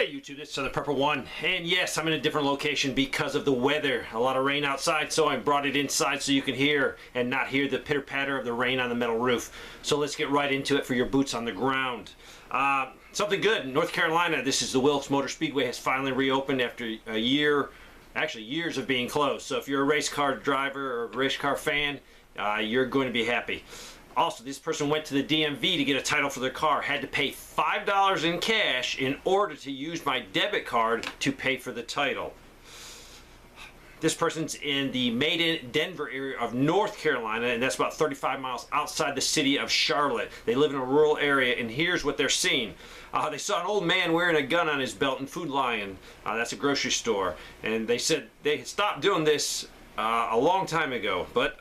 Hey YouTube, this is Southern Prepper 1, and yes, I'm in a different location because of the weather. A lot of rain outside, so I brought it inside so you can hear and not hear the pitter-patter of the rain on the metal roof. So let's get right into it for your boots on the ground. Something good, in North Carolina, this is the Wilkes Motor Speedway has finally reopened after a year, actually years of being closed. So if you're a race car driver or a race car fan, you're going to be happy. Also, this person went to the DMV to get a title for their car, had to pay $5 in cash in order to use my debit card to pay for the title. This person's in the Made-in-Denver area of North Carolina, and that's about 35 miles outside the city of Charlotte. They live in a rural area, and here's what they're seeing. They saw an old man wearing a gun on his belt in Food Lion. That's a grocery store. And they said they stopped doing this a long time ago, but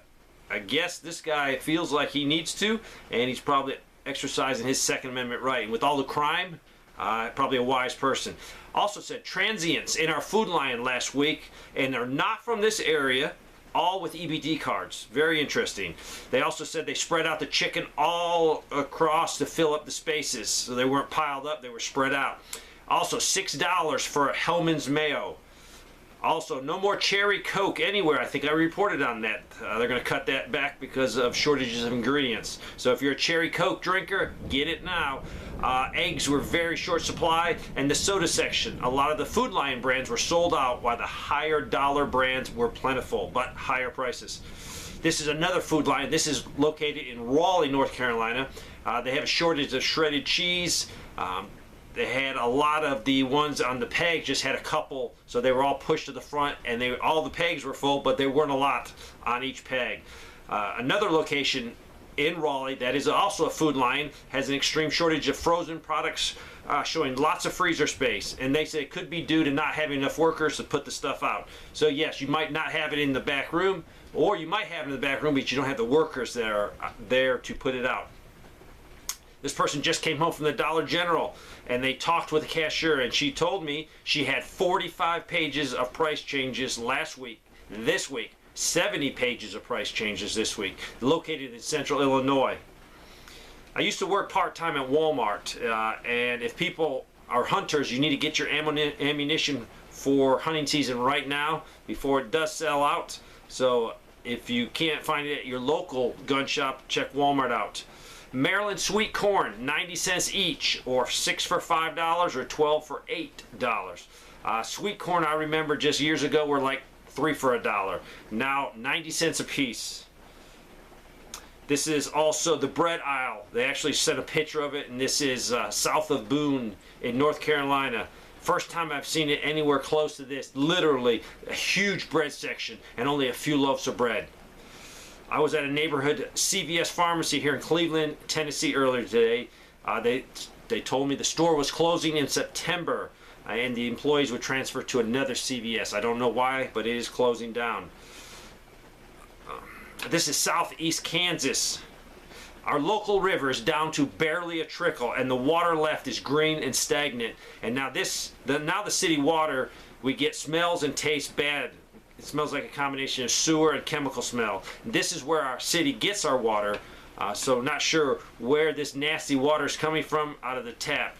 I guess this guy feels like he needs to, and he's probably exercising his Second Amendment right. And with all the crime, probably a wise person. Also said transients in our Food Lion last week, and they're not from this area, all with EBD cards. Very interesting. They also said they spread out the chicken all across to fill up the spaces, so they weren't piled up, they were spread out. Also $6 for a Hellman's mayo. Also, no more cherry Coke anywhere. I think I reported on that. They're going to cut that back because of shortages of ingredients. So if you're a cherry Coke drinker, get it now. Eggs were very short supply, and the soda section. A lot of the Food Lion brands were sold out, while the higher dollar brands were plentiful, but higher prices. This is another Food Lion. This is located in Raleigh, North Carolina. They have a shortage of shredded cheese. They had a lot of the ones on the pegs, just had a couple, so they were all pushed to the front, and all the pegs were full, but there weren't a lot on each peg. Another location in Raleigh that is also a Food Lion has an extreme shortage of frozen products, showing lots of freezer space, and they say it could be due to not having enough workers to put the stuff out. So yes, you might not have it in the back room, or you might have it in the back room, but you don't have the workers that are there to put it out. This person just came home from the Dollar General, and they talked with the cashier, and she told me she had 45 pages of price changes last week. This week, 70 pages of price changes this week, located in Central Illinois. I used to work part-time at Walmart, and if people are hunters, you need to get your ammunition for hunting season right now before it does sell out. So if you can't find it at your local gun shop, check Walmart out. Maryland sweet corn, 90 cents each, or 6 for $5, or 12 for $8. Sweet corn, I remember just years ago, were like 3 for $1. Now 90 cents a piece. This is also the bread aisle. They actually sent a picture of it, and this is south of Boone in North Carolina. First time I've seen it anywhere close to this. Literally a huge bread section and only a few loaves of bread. I was at a neighborhood CVS pharmacy here in Cleveland, Tennessee earlier today. They told me the store was closing in September, and the employees would transfer to another CVS. I don't know why, but it is closing down. This is southeast Kansas. Our local river is down to barely a trickle, and the water left is green and stagnant. And now the city water, we get smells and tastes bad. It smells like a combination of sewer and chemical smell. This is where our city gets our water, so not sure where this nasty water is coming from out of the tap.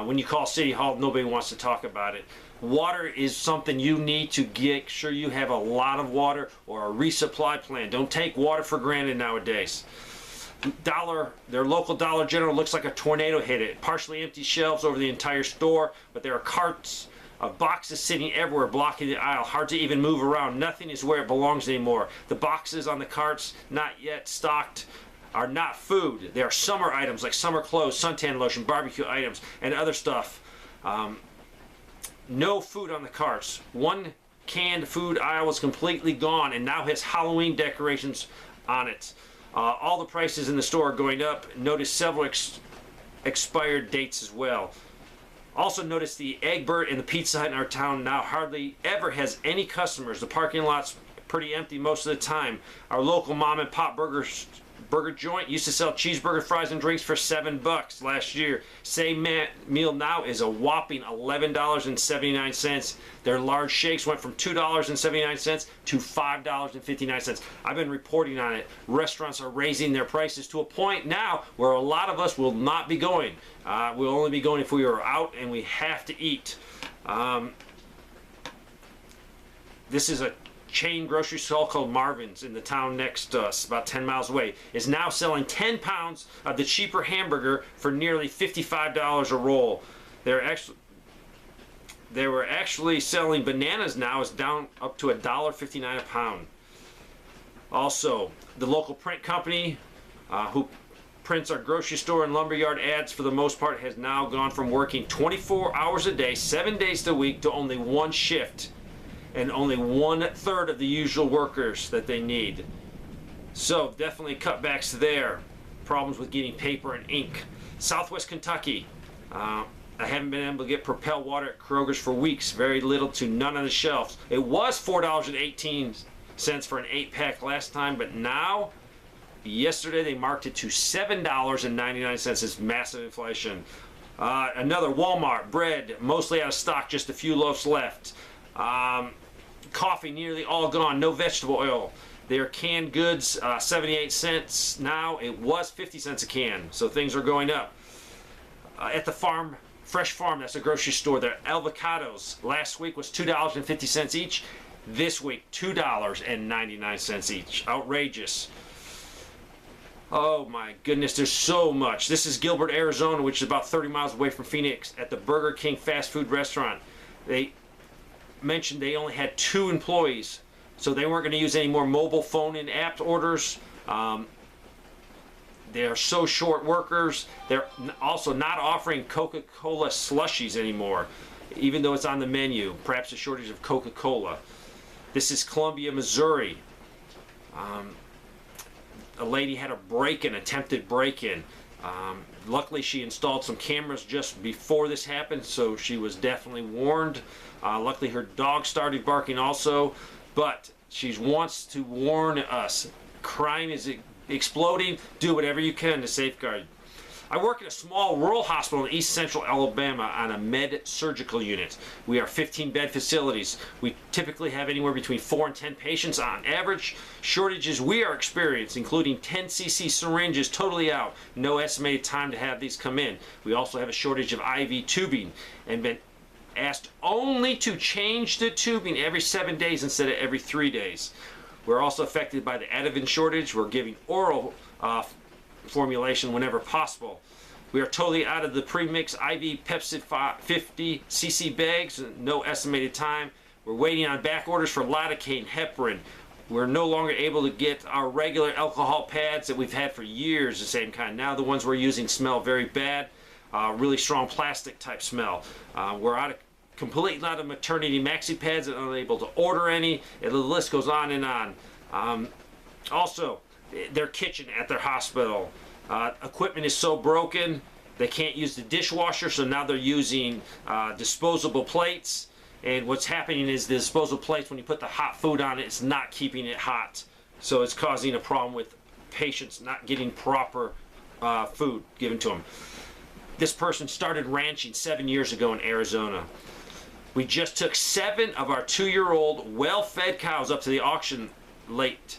When you call City Hall, nobody wants to talk about it. Water is something you need to get sure you have a lot of water or a resupply plan. Don't take water for granted nowadays. Their local Dollar General looks like a tornado hit it. Partially empty shelves over the entire store, but there are carts of boxes sitting everywhere blocking the aisle, hard to even move around. Nothing is where it belongs anymore. The boxes on the carts, not yet stocked, are not food. They are summer items like summer clothes, suntan lotion, barbecue items, and other stuff. No food on the carts. One canned food aisle is completely gone and now has Halloween decorations on it. All the prices in the store are going up. Notice several expired dates as well. Also notice the Eggbert and the Pizza Hut in our town now hardly ever has any customers. The parking lot's pretty empty most of the time. Our local mom and pop burger burger joint used to sell cheeseburger, fries, and drinks for $7 last year. Same meal now is a whopping $11.79. Their large shakes went from $2.79 to $5.59. I've been reporting on it. Restaurants are raising their prices to a point now where a lot of us will not be going. We'll only be going if we are out and we have to eat. This is a chain grocery store called Marvin's in the town next to us, about 10 miles away, is now selling 10 pounds of the cheaper hamburger for nearly $55 a roll. They were actually selling bananas now. It's down up to $1.59 a pound. Also, the local print company who prints our grocery store and lumberyard ads for the most part has now gone from working 24 hours a day, 7 days a week, to only one shift and only 1/3 of the usual workers that they need. So definitely cutbacks there. Problems with getting paper and ink. Southwest Kentucky. I haven't been able to get Propel water at Kroger's for weeks. Very little to none on the shelves. It was $4.18 for an 8-pack last time, but now, yesterday they marked it to $7.99. It's massive inflation. Another Walmart. Bread, mostly out of stock, just a few loaves left. Coffee nearly all gone, no vegetable oil. Their canned goods, 78 cents now. It was 50 cents a can, so things are going up. At the farm, Fresh Farm, that's a grocery store, their avocados last week was $2.50 each. This week, $2.99 each. Outrageous. Oh my goodness, there's so much. This is Gilbert, Arizona, which is about 30 miles away from Phoenix, at the Burger King fast food restaurant. They mentioned they only had 2 employees, so they weren't going to use any more mobile phone and app orders. They are so short workers. They're also not offering Coca-Cola slushies anymore, even though it's on the menu. Perhaps a shortage of Coca-Cola. This is Columbia, Missouri. A lady had a break-in, attempted break-in. Luckily, she installed some cameras just before this happened, so she was definitely warned. Luckily, her dog started barking also, but she wants to warn us. Crime is exploding. Do whatever you can to safeguard. I work at a small rural hospital in East Central Alabama on a med surgical unit. We are 15-bed facilities. We typically have anywhere between 4 and 10 patients on average. Shortages we are experiencing, including 10 cc syringes totally out. No estimated time to have these come in. We also have a shortage of IV tubing and been asked only to change the tubing every 7 days instead of every 3 days. We're also affected by the Ativan shortage. We're giving oral formulation whenever possible. We are totally out of the premix IV Pepsid 50 cc bags. No estimated time. We're waiting on back orders for lidocaine, heparin. We're no longer able to get our regular alcohol pads that we've had for years, the same kind. Now the ones we're using smell very bad. Really strong plastic type smell. We're completely out of maternity maxi pads and unable to order any. And the list goes on and on. Also, their kitchen at their hospital. Equipment is so broken, they can't use the dishwasher, so now they're using disposable plates. And what's happening is the disposable plates, when you put the hot food on it, it's not keeping it hot. So it's causing a problem with patients not getting proper food given to them. This person started ranching 7 years ago in Arizona. We just took 7 of our 2-year-old well-fed cows up to the auction late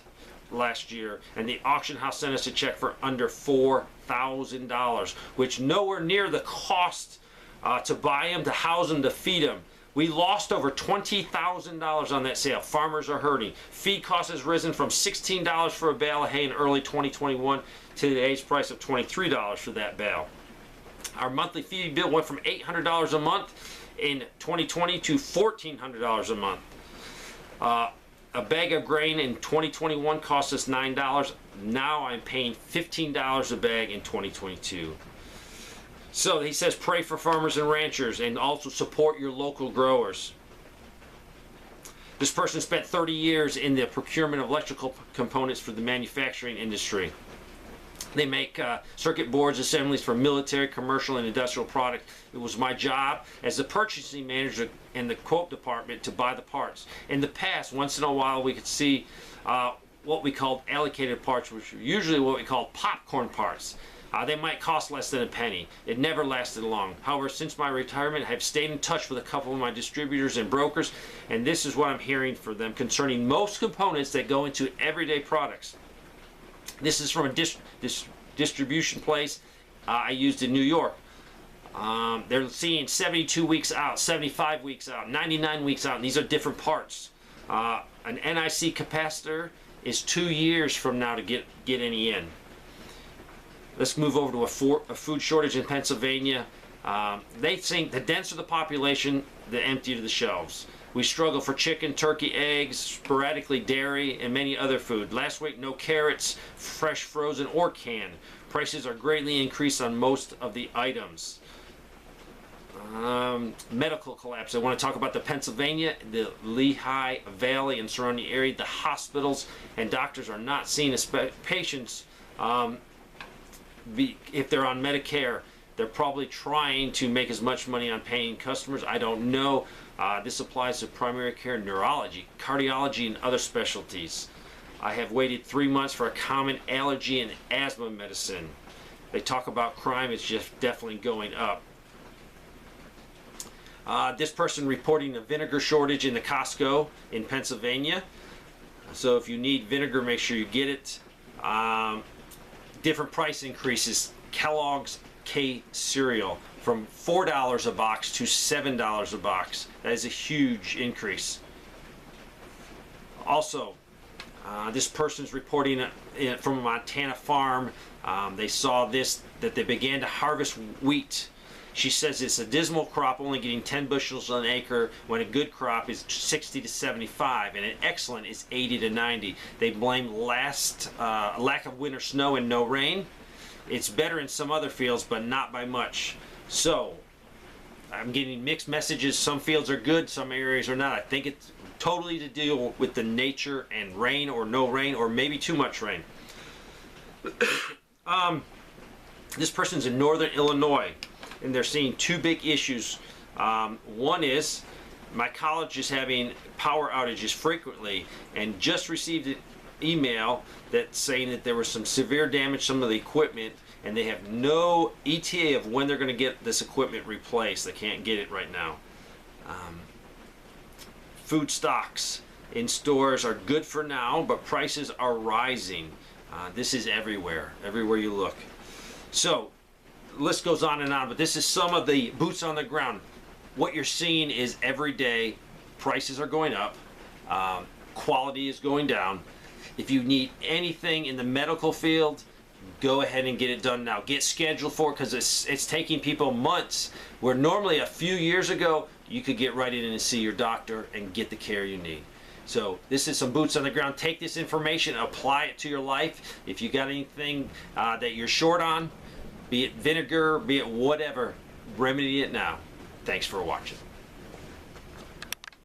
last year, and the auction house sent us a check for under $4,000, which nowhere near the cost to buy them, to house them, to feed them. We lost over $20,000 on that sale. Farmers are hurting. Feed cost has risen from $16 for a bale of hay in early 2021 to today's price of $23 for that bale. Our monthly feed bill went from $800 a month in 2020 to $1,400 a month. A bag of grain in 2021 cost us $9. Now I'm paying $15 a bag in 2022. So he says pray for farmers and ranchers and also support your local growers. This person spent 30 years in the procurement of electrical components for the manufacturing industry. They make circuit boards assemblies for military, commercial, and industrial products. It was my job as the purchasing manager in the quote department to buy the parts. In the past, once in a while, we could see what we call allocated parts, which are usually what we call popcorn parts. They might cost less than a penny. It never lasted long. However, since my retirement, I've stayed in touch with a couple of my distributors and brokers, and this is what I'm hearing from them concerning most components that go into everyday products. This is from a distribution place I used in New York. They're seeing 72 weeks out, 75 weeks out, 99 weeks out, and these are different parts. An NIC capacitor is 2 years from now to get any in. Let's move over to a food shortage in Pennsylvania. They think the denser the population, the emptier the shelves. We struggle for chicken, turkey, eggs, sporadically dairy, and many other food. Last week, no carrots, fresh, frozen, or canned. Prices are greatly increased on most of the items. Medical collapse. I want to talk about the Pennsylvania, the Lehigh Valley and surrounding area. The hospitals and doctors are not seeing patients if they're on Medicare. They're probably trying to make as much money on paying customers. I don't know. This applies to primary care, neurology, cardiology, and other specialties. I have waited 3 months for a common allergy and asthma medicine. They talk about crime. It's just definitely going up. This person reporting a vinegar shortage in the Costco in Pennsylvania. So if you need vinegar, make sure you get it. Different price increases. Kellogg's K cereal from $4 a box to $7 a box. That is a huge increase. Also, this person's reporting from a Montana farm. They saw that they began to harvest wheat. She says it's a dismal crop, only getting 10 bushels an acre, when a good crop is 60 to 75, and an excellent is 80 to 90. They blame lack of winter snow and no rain. It's better in some other fields, but not by much. So, I'm getting mixed messages. Some fields are good, some areas are not. I think it's totally to deal with the nature and rain or no rain, or maybe too much rain. This person's in northern Illinois, and they're seeing two big issues. One is my college is having power outages frequently, and just received an email that's saying that there was some severe damage to some of the equipment, and they have no ETA of when they're going to get this equipment replaced. They can't get it right now. Food stocks in stores are good for now, but prices are rising. This is everywhere you look. So, the list goes on and on, but this is some of the boots on the ground. What you're seeing is every day prices are going up, quality is going down. If you need anything in the medical field, go ahead and get it done now. Get scheduled for it, because it's taking people months, where normally a few years ago you could get right in and see your doctor and get the care you need. So this is some boots on the ground. Take this information, apply it to your life. If you got anything that you're short on, be it vinegar, be it whatever, remedy it now. Thanks for watching.